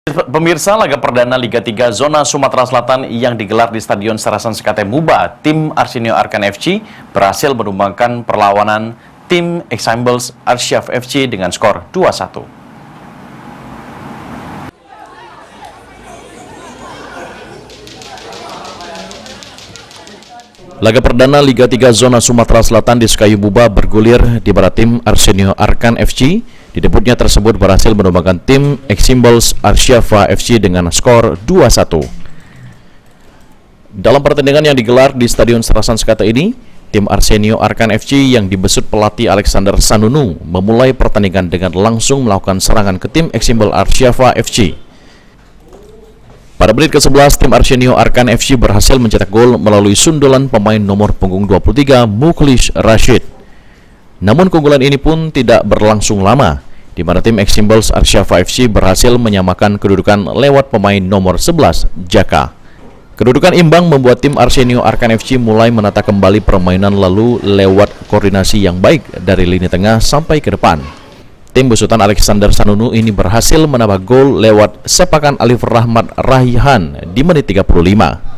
Pemirsa, laga perdana Liga 3 Zona Sumatera Selatan yang digelar di Stadion Sarasan Sekate Muba, tim Arsenio Arkan FC berhasil menumbangkan perlawanan tim Eximbles Arsyaf FC dengan skor 2-1. Laga perdana Liga 3 Zona Sumatera Selatan di Sekayu Muba bergulir di barat tim Arsenio Arkan FC. Di debutnya tersebut berhasil menumbangkan tim Eximbles Arsyaf FC dengan skor 2-1. Dalam pertandingan yang digelar di Stadion Sarasan Sekate ini, tim Arsenio Arkan FC yang dibesut pelatih Alexander Sanunu memulai pertandingan dengan langsung melakukan serangan ke tim Eximbles Arsyaf FC. Pada menit ke-11, tim Arsenio Arkan FC berhasil mencetak gol melalui sundulan pemain nomor punggung 23 Mukhlis Rashid. Namun keunggulan ini pun tidak berlangsung lama, di mana tim Eximbles Arsyaf FC berhasil menyamakan kedudukan lewat pemain nomor 11 Jaka. Kedudukan imbang membuat tim Arsenio Arkan FC mulai menata kembali permainan lalu lewat koordinasi yang baik dari lini tengah sampai ke depan. Tim besutan Alexander Sanunu ini berhasil menambah gol lewat sepakan Alif Rahmat Rahihan di menit 35.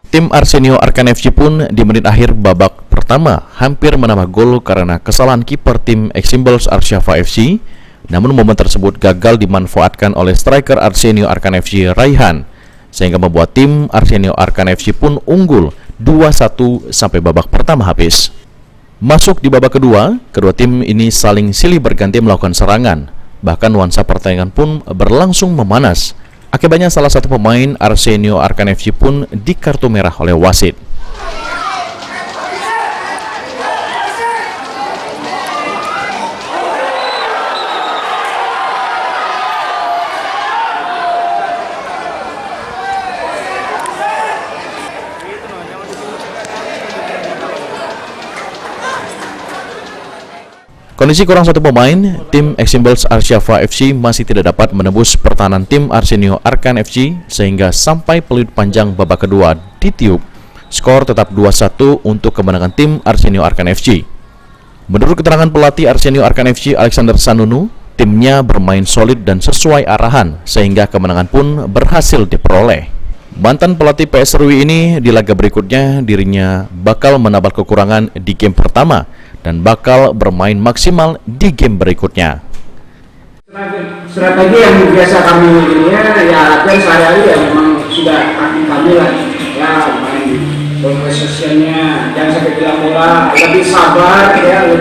Tim Arsenio Arkan FC pun di menit akhir babak pertama hampir menambah gol karena kesalahan kiper tim Eximbles Arsyaf FC. Namun momen tersebut gagal dimanfaatkan oleh striker Arsenio Arkan FC Raihan, sehingga membuat tim Arsenio Arkan FC pun unggul 2-1 sampai babak pertama habis. Masuk di babak kedua, kedua tim ini saling silih berganti melakukan serangan. Bahkan nuansa pertandingan pun berlangsung memanas. Akibatnya salah satu pemain Arsenio Arkan FC pun dikartu merah oleh wasit. Kondisi kurang satu pemain, tim Eximbles Arsyaf FC masih tidak dapat menembus pertahanan tim Arsenio Arkan FC sehingga sampai peluit panjang babak kedua ditiup. Skor tetap 2-1 untuk kemenangan tim Arsenio Arkan FC. Menurut keterangan pelatih Arsenio Arkan FC Alexander Sanunu, timnya bermain solid dan sesuai arahan sehingga kemenangan pun berhasil diperoleh. Mantan pelatih PSRW ini di laga berikutnya dirinya bakal menambah kekurangan di game pertama dan bakal bermain maksimal di game berikutnya. Strategi yang biasa kami ini ya latihan sehari-hari ya memang sudah kami lah ya, main ball precisionnya, jangan sampai bilang bola, lebih sabar ya, kami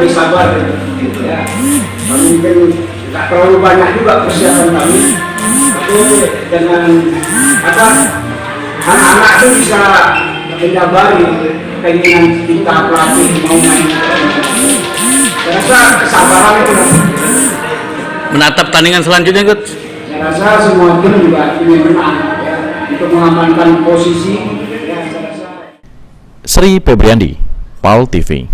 mungkin tidak terlalu banyak juga persiapan kami, tapi dengan anak-anak itu bisa menjabari keinginan kita pelatih mau main. Saya rasa kesabaran itu menatap pertandingan selanjutnya, Coach. Saya rasa semua tim juga ingin menang ya, untuk mengamankan posisi ya, saya rasa. Sri Febriandi, PAL TV.